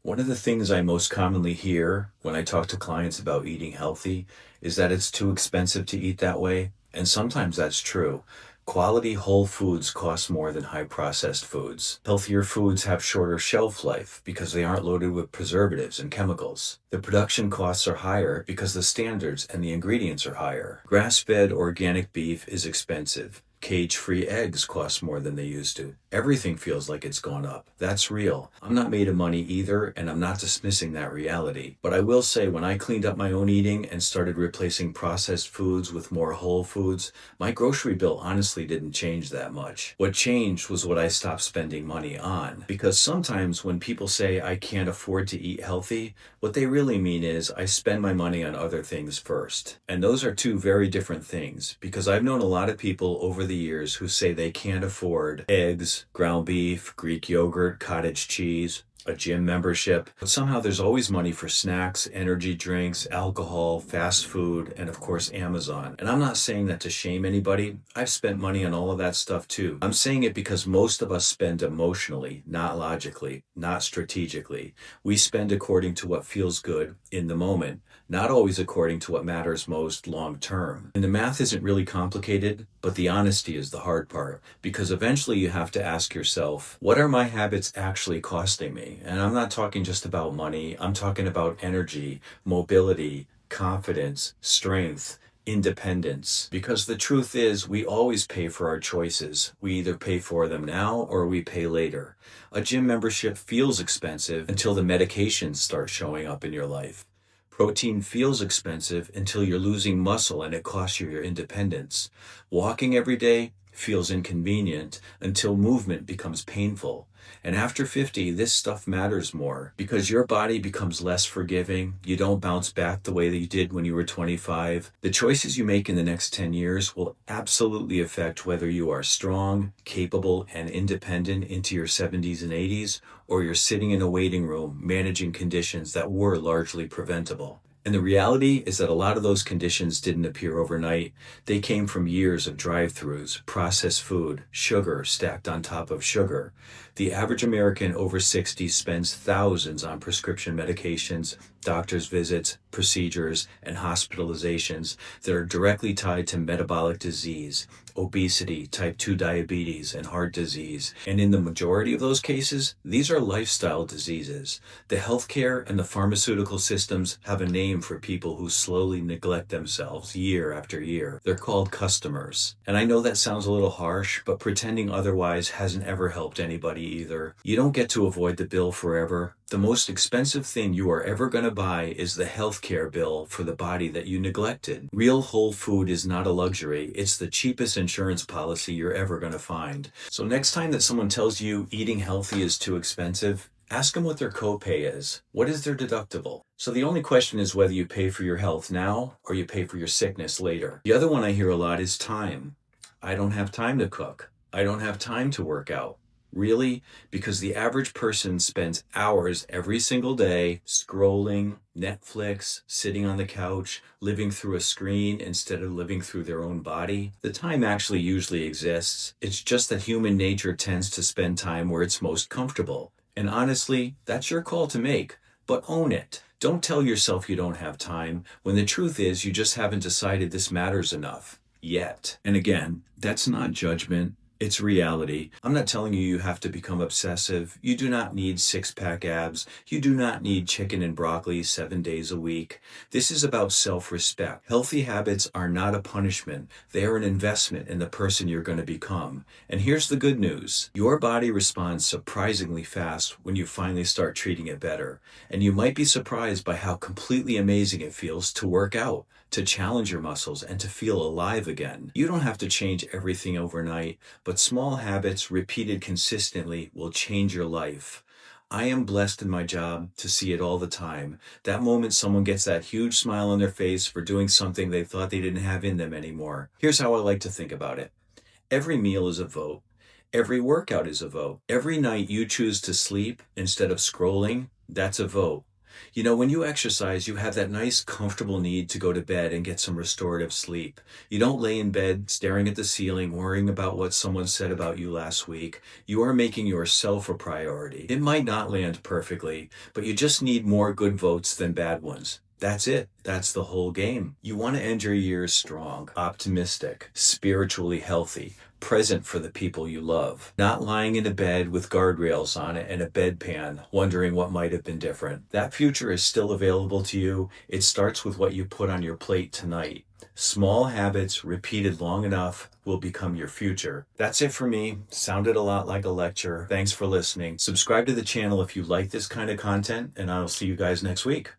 One of the things I most commonly hear when I talk to clients about eating healthy is that it's too expensive to eat that way. And sometimes that's true. Quality whole foods cost more than high processed foods. Healthier foods have shorter shelf life because they aren't loaded with preservatives and chemicals. The production costs are higher because the standards and the ingredients are higher. Grass-fed organic beef is expensive. Cage-free eggs cost more than they used to. Everything feels like it's gone up. That's real. I'm not made of money either, and I'm not dismissing that reality. But I will say, when I cleaned up my own eating and started replacing processed foods with more whole foods, my grocery bill honestly didn't change that much. What changed was what I stopped spending money on. Because sometimes when people say I can't afford to eat healthy, what they really mean is I spend my money on other things first. And those are two very different things, because I've known a lot of people over the years who say they can't afford eggs, ground beef, Greek yogurt, cottage cheese, a gym membership, but somehow there's always money for snacks, energy drinks, alcohol, fast food, and of course Amazon. And I'm not saying that to shame anybody. I've spent money on all of that stuff too. I'm saying it because most of us spend emotionally, not logically, not strategically. We spend according to what feels good in the moment, not always according to what matters most long term. And the math isn't really complicated, but the honesty is the hard part, because eventually you have to ask yourself, what are my habits actually costing me? And I'm not talking just about money, I'm talking about energy, mobility, confidence, strength, independence. Because the truth is, we always pay for our choices. We either pay for them now or we pay later. A gym membership feels expensive until the medications start showing up in your life. Protein feels expensive until you're losing muscle and it costs you your independence. Walking every day feels inconvenient until movement becomes painful. And after 50, this stuff matters more because your body becomes less forgiving. You don't bounce back the way that you did when you were 25. The choices you make in the next 10 years will absolutely affect whether you are strong, capable, and independent into your 70s and 80s, or you're sitting in a waiting room managing conditions that were largely preventable. And the reality is that a lot of those conditions didn't appear overnight. They came from years of drive-thrus, processed food, sugar stacked on top of sugar. The average American over 60 spends thousands on prescription medications, doctor's visits, procedures, and hospitalizations that are directly tied to metabolic disease, obesity, type 2 diabetes, and heart disease. And in the majority of those cases, these are lifestyle diseases. The healthcare and the pharmaceutical systems have a name for people who slowly neglect themselves year after year. They're called customers. And I know that sounds a little harsh, but pretending otherwise hasn't ever helped anybody either. You don't get to avoid the bill forever. The most expensive thing you are ever going to buy is the healthcare bill for the body that you neglected. Real whole food is not a luxury. It's the cheapest insurance policy you're ever going to find. So next time that someone tells you eating healthy is too expensive, ask them what their copay is. What is their deductible? So the only question is whether you pay for your health now or you pay for your sickness later. The other one I hear a lot is time. I don't have time to cook. I don't have time to work out. Really? Because the average person spends hours every single day scrolling, Netflix, sitting on the couch, living through a screen instead of living through their own body. The time actually usually exists. It's just that human nature tends to spend time where it's most comfortable. And honestly, that's your call to make, but own it. Don't tell yourself you don't have time when the truth is you just haven't decided this matters enough yet. And again, that's not judgment. It's reality. I'm not telling you you have to become obsessive. You do not need six-pack abs. You do not need chicken and broccoli 7 days a week. This is about self-respect. Healthy habits are not a punishment. They are an investment in the person you're going to become. And here's the good news. Your body responds surprisingly fast when you finally start treating it better. And you might be surprised by how completely amazing it feels to work out, to challenge your muscles, and to feel alive again. You don't have to change everything overnight, but small habits repeated consistently will change your life. I am blessed in my job to see it all the time. That moment someone gets that huge smile on their face for doing something they thought they didn't have in them anymore. Here's how I like to think about it. Every meal is a vote. Every workout is a vote. Every night you choose to sleep instead of scrolling, that's a vote. You know, when you exercise, you have that nice, comfortable need to go to bed and get some restorative sleep. You don't lay in bed staring at the ceiling, worrying about what someone said about you last week. You are making yourself a priority. It might not land perfectly, but you just need more good votes than bad ones. That's it. That's the whole game. You want to end your years strong, optimistic, spiritually healthy, present for the people you love, not lying in a bed with guardrails on it and a bedpan, wondering what might have been different. That future is still available to you. It starts with what you put on your plate tonight. Small habits repeated long enough will become your future. That's it for me. Sounded a lot like a lecture. Thanks for listening. Subscribe to the channel if you like this kind of content, and I'll see you guys next week.